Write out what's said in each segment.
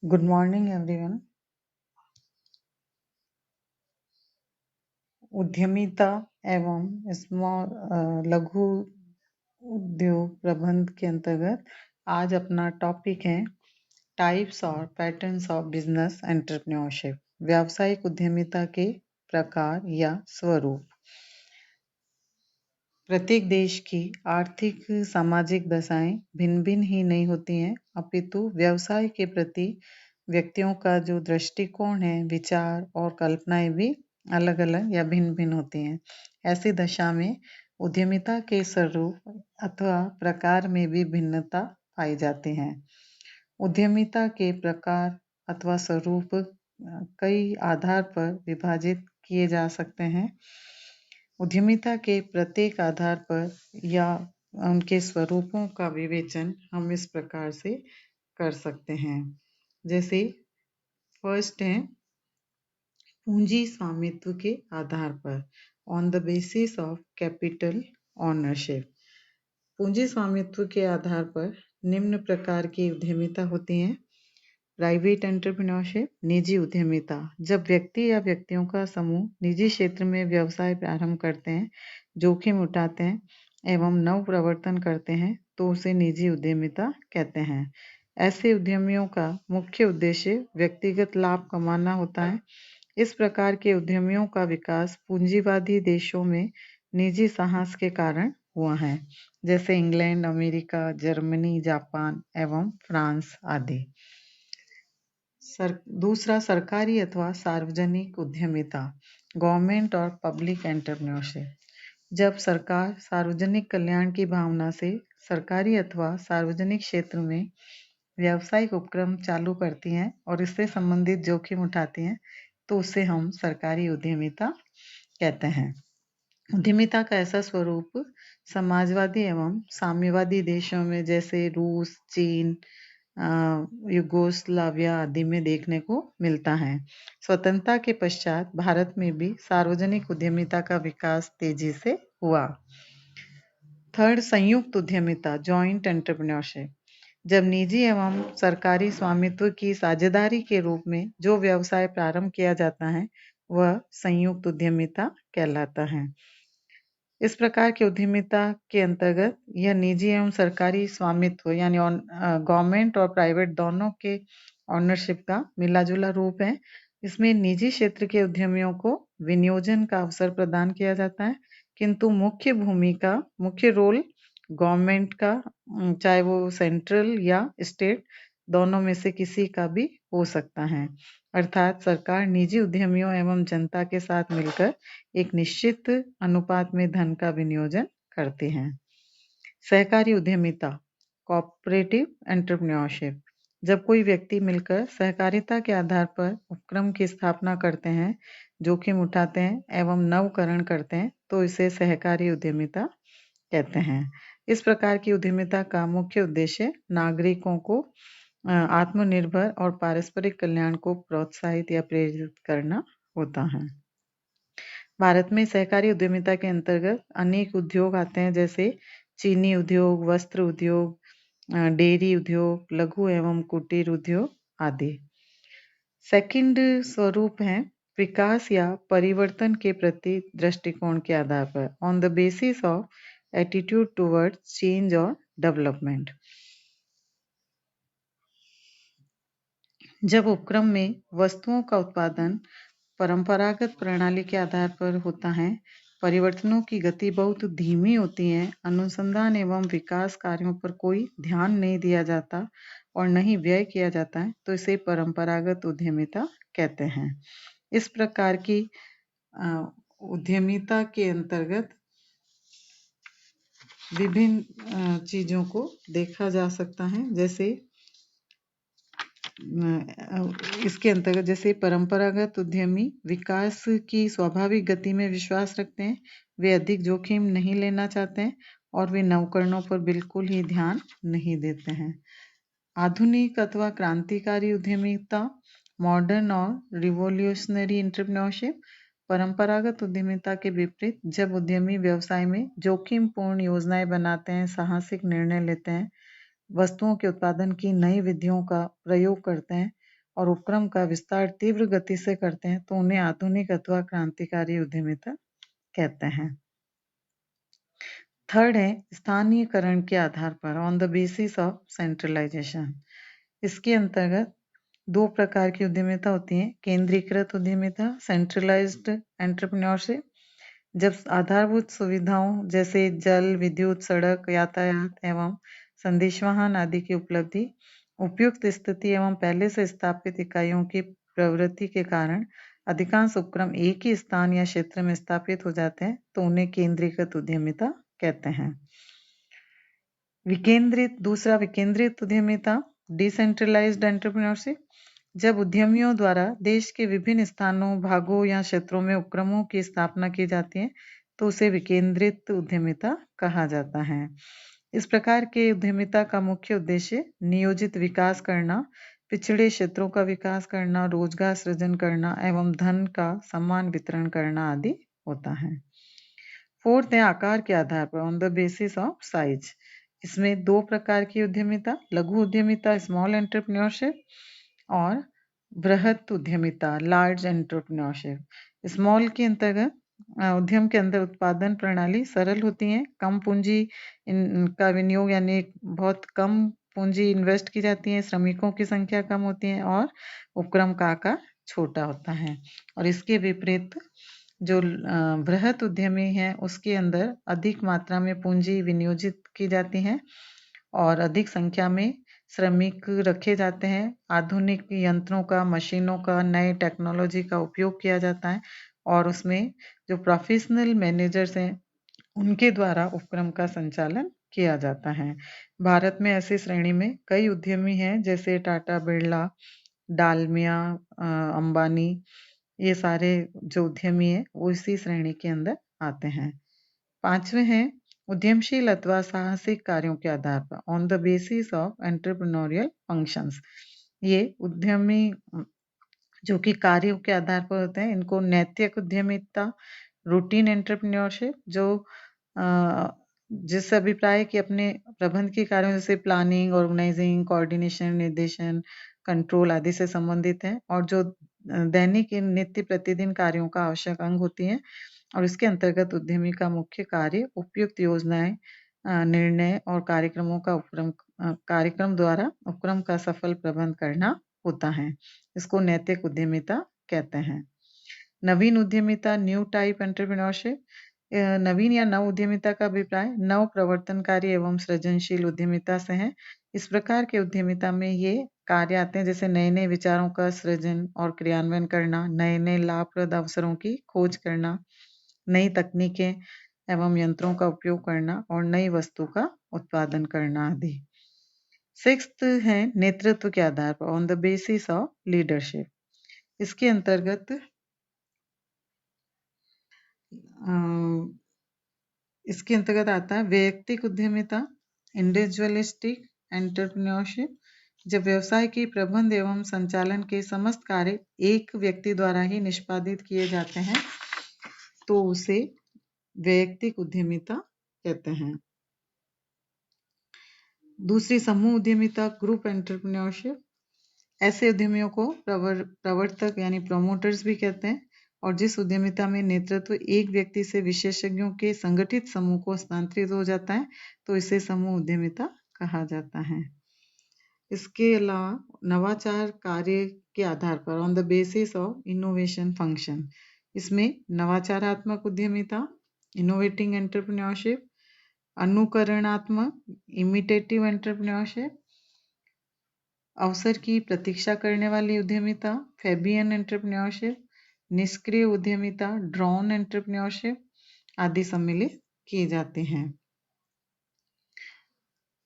Good morning, everyone. उद्यमिता एवं लघु उद्योग प्रबंध के अंतर्गत आज अपना टॉपिक है टाइप्स और पैटर्न्स ऑफ बिजनेस एंटरप्रेन्योरशिप। व्यावसायिक उद्यमिता के प्रकार या स्वरूप। प्रत्येक देश की आर्थिक सामाजिक दशाएं भिन्न भिन्न ही नहीं होती हैं, अपितु व्यवसाय के प्रति व्यक्तियों का जो दृष्टिकोण है, विचार और कल्पनाएं भी अलग अलग या भिन्न भिन्न होती हैं। ऐसी दशा में उद्यमिता के स्वरूप अथवा प्रकार में भी भिन्नता पाई जाती है। उद्यमिता के प्रकार अथवा स्वरूप कई आधार पर विभाजित किए जा सकते हैं। उद्यमिता के प्रत्येक आधार पर या उनके स्वरूपों का विवेचन हम इस प्रकार से कर सकते हैं। जैसे फर्स्ट है पूंजी स्वामित्व के आधार पर, on the basis of capital ownership. पूंजी स्वामित्व के आधार पर निम्न प्रकार की उद्यमिता होती हैं। प्राइवेट एंटरप्रेन्योरशिप, निजी उद्यमिता। जब व्यक्ति या व्यक्तियों का समूह निजी क्षेत्र में व्यवसाय प्रारंभ करते हैं, जोखिम उठाते हैं एवं नव प्रवर्तन करते हैं तो उसे निजी उद्यमिता कहते हैं। ऐसे उद्यमियों का मुख्य उद्देश्य व्यक्तिगत लाभ कमाना होता है। इस प्रकार के उद्यमियों का विकास पूंजीवादी देशों में निजी साहस के कारण हुआ है, जैसे इंग्लैंड, अमेरिका, जर्मनी, जापान एवं फ्रांस आदि। दूसरा सरकारी अथवा सार्वजनिक उद्यमिता, गवर्नमेंट और पब्लिक एंटरप्रेन्योरशिप। जब सरकार सार्वजनिक कल्याण की भावना से सरकारी अथवा सार्वजनिक क्षेत्र में व्यावसायिक उपक्रम चालू करती हैं और इससे संबंधित जोखिम उठाती हैं तो उसे हम सरकारी उद्यमिता कहते हैं। उद्यमिता का ऐसा स्वरूप समाजवादी एवं साम्यवादी देशों में जैसे रूस, चीन, युगोस्लाविया आदि में देखने को मिलता है। स्वतंत्रता के पश्चात भारत में भी सार्वजनिक उद्यमिता का विकास तेजी से हुआ। थर्ड, संयुक्त उद्यमिता, जॉइंट एंटरप्रेन्योरशिप। जब निजी एवं सरकारी स्वामित्व की साझेदारी के रूप में जो व्यवसाय प्रारंभ किया जाता है वह संयुक्त उद्यमिता कहलाता है। इस प्रकार की उद्यमिता के अंतर्गत यह निजी एवं सरकारी स्वामित्व यानी गवर्नमेंट और प्राइवेट दोनों के ऑनरशिप का मिला-जुला रूप है। इसमें निजी क्षेत्र के उद्यमियों को विनियोजन का अवसर प्रदान किया जाता है, किंतु मुख्य रोल गवर्नमेंट का, चाहे वो सेंट्रल या स्टेट, दोनों में से किसी का भी हो सकता है। अर्थात सरकार निजी उद्यमियों एवं जनता के साथ मिलकर एक निश्चित अनुपात में धन का विनियोजन करती हैं। सहकारी उद्यमिता, कोऑपरेटिव एंटरप्रेन्योरशिप। जब कोई व्यक्ति मिलकर सहकारिता के आधार पर उपक्रम की स्थापना करते हैं, जोखिम उठाते हैं एवं नवकरण करते हैं तो इसे सहकारी उद्यमिता कहते हैं। इस प्रकार की उद्यमिता का मुख्य उद्देश्य नागरिकों को आत्मनिर्भर और पारस्परिक कल्याण को प्रोत्साहित या प्रेरित करना होता है। भारत में सहकारी उद्यमिता के अंतर्गत अनेक उद्योग आते हैं, जैसे चीनी उद्योग, वस्त्र उद्योग, डेयरी उद्योग, लघु एवं कुटीर उद्योग आदि। सेकंड स्वरूप है विकास या परिवर्तन के प्रति दृष्टिकोण के आधार पर, on the basis of attitude towards change और डेवलपमेंट। जब उपक्रम में वस्तुओं का उत्पादन परंपरागत प्रणाली के आधार पर होता है, परिवर्तनों की गति बहुत धीमी होती है, अनुसंधान एवं विकास कार्यों पर कोई ध्यान नहीं दिया जाता और नहीं व्यय किया जाता है तो इसे परंपरागत उद्यमिता कहते हैं। इस प्रकार की उद्यमिता के अंतर्गत विभिन्न चीजों को देखा जा सकता है, जैसे इसके अंतर्गत जैसे परंपरागत उद्यमी विकास की स्वाभाविक गति में विश्वास रखते हैं, वे अधिक जोखिम नहीं लेना चाहते हैं और वे नवकरणों पर बिल्कुल ही ध्यान नहीं देते हैं। आधुनिक अथवा क्रांतिकारी उद्यमिता, मॉडर्न और रिवोल्यूशनरी एंटरप्रेन्योरशिप। परंपरागत उद्यमिता के विपरीत जब उद्यमी व्यवसाय में जोखिम पूर्ण योजनाएं बनाते हैं, साहसिक निर्णय लेते हैं, वस्तुओं के उत्पादन की नई विधियों का प्रयोग करते हैं और उपक्रम का विस्तार तीव्र गति से करते हैं तो उन्हें आधुनिक अथवा क्रांतिकारी उद्यमिता कहते हैं। थर्ड है स्थानीयकरण के आधार पर, on the basis of centralisation. इसके अंतर्गत दो प्रकार की उद्यमिता होती है, केंद्रीकृत उद्यमिता सेंट्रलाइज्ड एंटरप्रेन्योरशिप, जब आधारभूत सुविधाओं जैसे जल, विद्युत, सड़क, यातायात एवं संदेशवाहन आदि की उपलब्धि, उपयुक्त स्थिति एवं पहले से स्थापित इकाइयों की प्रवृत्ति के कारण अधिकांश उपक्रम एक ही स्थान या क्षेत्र में स्थापित हो जाते हैं तो उन्हें केंद्रीकृत उद्यमिता कहते हैं। दूसरा विकेंद्रित उद्यमिता डिसेंट्रलाइज्ड एंटरप्रेन्योरशिप, जब उद्यमियों द्वारा देश के विभिन्न स्थानों, भागों या क्षेत्रों में उपक्रमों की स्थापना की जाती है तो उसे विकेंद्रित उद्यमिता कहा जाता है। इस प्रकार के उद्यमिता का मुख्य उद्देश्य नियोजित विकास करना, पिछड़े क्षेत्रों का विकास करना, रोजगार सृजन करना एवं धन का समान वितरण करना आदि होता है। फोर्थ है आकार के आधार पर, on the basis of size. इसमें दो प्रकार की उद्यमिता, लघु उद्यमिता स्मॉल एंटरप्रेन्योरशिप और बृहत उद्यमिता लार्ज एंटरप्रेन्योरशिप। स्मॉल के अंतर्गत उद्यम के अंदर उत्पादन प्रणाली सरल होती है, कम पूंजी का विनियोग यानी बहुत कम पूंजी इन्वेस्ट की जाती है, श्रमिकों की संख्या कम होती है और उपक्रम का आकार छोटा होता है। और इसके विपरीत जो बृहत उद्यमी है उसके अंदर अधिक मात्रा में पूंजी विनियोजित की जाती है और अधिक संख्या में श्रमिक रखे जाते हैं, आधुनिक यंत्रों का, मशीनों का, नए टेक्नोलॉजी का उपयोग किया जाता है और उसमें जो प्रोफेशनल मैनेजर्स हैं उनके द्वारा उपक्रम का संचालन किया जाता है। भारत में ऐसी श्रेणी में कई उद्यमी हैं जैसे टाटा, बिरला, डालमिया, अंबानी, ये सारे जो उद्यमी हैं वो इसी श्रेणी के अंदर आते हैं। पांचवें हैं उद्यमशील अथवा साहसिक कार्यों के आधार पर, on the basis of entrepreneurial functions. ये उद्यमी जो कि कार्यों के आधार पर होते हैं, इनको नैतिक उद्यमिता, रूटीन एंटरप्रेन्योरशिप, जो जिस अभिप्राय कि अपने प्रबंध के कार्यों जैसे प्लानिंग, ऑर्गेनाइजिंग, कोऑर्डिनेशन, निर्देशन, कंट्रोल आदि से संबंधित है और जो दैनिक नित्य प्रतिदिन कार्यों का आवश्यक अंग होती है और इसके अंतर्गत उद्यमी का मुख्य कार्य उपयुक्त योजनाएं, निर्णय और कार्यक्रम द्वारा उपक्रम का सफल प्रबंध करना होता है। इसको नैतिक उद्यमिता कहते हैं। नवीन उद्यमिता न्यू टाइप एंटरप्रेन्योरशिप, नवीन या नव उद्यमिता का अभिप्राय नव प्रवर्तनकारी एवं सृजनशील उद्यमिता से है। इस प्रकार के उद्यमिता में ये कार्य आते हैं जैसे नए नए विचारों का सृजन और क्रियान्वयन करना, नए नए लाभप्रद अवसरों की खोज करना, नई तकनीकें एवं यंत्रों का उपयोग करना और नई वस्तु का उत्पादन करना आदि। सिक्स्थ है नेतृत्व के आधार पर, on the basis of leadership. इसके अंतर्गत आता है वैयक्तिक उद्यमिता, इंडिविजुअलिस्टिक एंटरप्रेन्योरशिप, जब व्यवसाय की प्रबंध एवं संचालन के समस्त कार्य एक व्यक्ति द्वारा ही निष्पादित किए जाते हैं तो उसे वैयक्तिक उद्यमिता कहते हैं। दूसरी समूह उद्यमिता ग्रुप एंटरप्रेन्योरशिप, ऐसे उद्यमियों को प्रवर्तक यानी प्रमोटर्स भी कहते हैं और जिस उद्यमिता में नेतृत्व एक व्यक्ति से विशेषज्ञों के संगठित समूह को स्थानांतरित हो जाता है तो इसे समूह उद्यमिता कहा जाता है। इसके अलावा नवाचार कार्य के आधार पर, on the basis of innovation function, इसमें नवाचारात्मक उद्यमिता इनोवेटिंग एंटरप्रेन्योरशिप, अनुकरणात्मक इमिटेटिव एंटरप्रेन्योरशिप, अवसर की प्रतीक्षा करने वाली उद्यमिता फैबियन एंटरप्रेन्योरशिप, निष्क्रिय उद्यमिता ड्रोन एंटरप्रेन्योरशिप आदि सम्मिलित किए जाते हैं।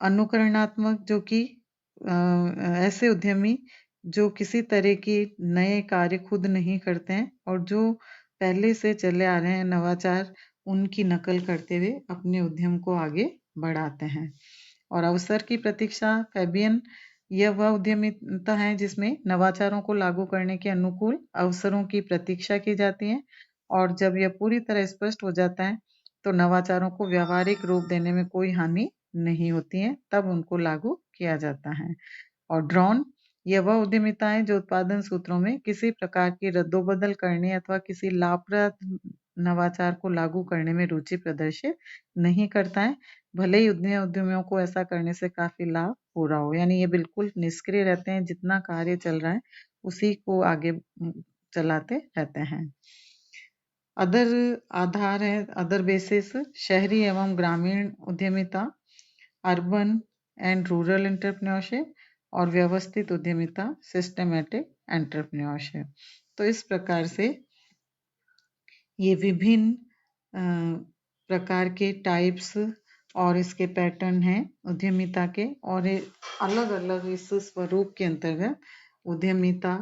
अनुकरणात्मक जो कि ऐसे उद्यमी जो किसी तरह की नए कार्य खुद नहीं करते हैं और जो पहले से चले आ रहे हैं नवाचार उनकी नकल करते हुए अपने उद्यम को आगे बढ़ाते हैं। और अवसर की प्रतीक्षा फैबियन, यह वह उद्यमिता है जिसमें नवाचारों को लागू करने के अनुकूल अवसरों की प्रतीक्षा की जाती है और जब यह पूरी तरह स्पष्ट हो जाता है तो नवाचारों को व्यावहारिक रूप देने में कोई हानि नहीं होती है, तब उनको लागू किया जाता है। और ड्रोन ये वह उद्यमिता है जो उत्पादन सूत्रों में किसी प्रकार की रद्दोबदल करने अथवा किसी लाभप्रद नवाचार को लागू करने में रुचि प्रदर्शित नहीं करता है, भले ही उद्यमियों को ऐसा करने से काफी लाभ हो रहा हो। यानी ये बिल्कुल निष्क्रिय रहते हैं, जितना कार्य चल रहा है उसी को आगे चलाते रहते हैं। अदर आधार है, अदर बेसिस, शहरी एवं ग्रामीण उद्यमिता, अर्बन एंड रूरल एंटरप्रेन्योरशिप, और व्यवस्थित उद्यमिता, सिस्टमेटिक एंटरप्रेन्योरशिप। तो इस प्रकार से ये विभिन्न प्रकार के टाइप्स और इसके पैटर्न हैं उद्यमिता के, और अलग अलग इस स्वरूप के अंतर्गत उद्यमिता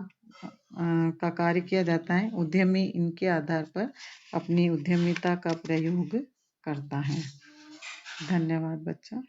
का कार्य किया जाता है। उद्यमी इनके आधार पर अपनी उद्यमिता का प्रयोग करता है। धन्यवाद बच्चा।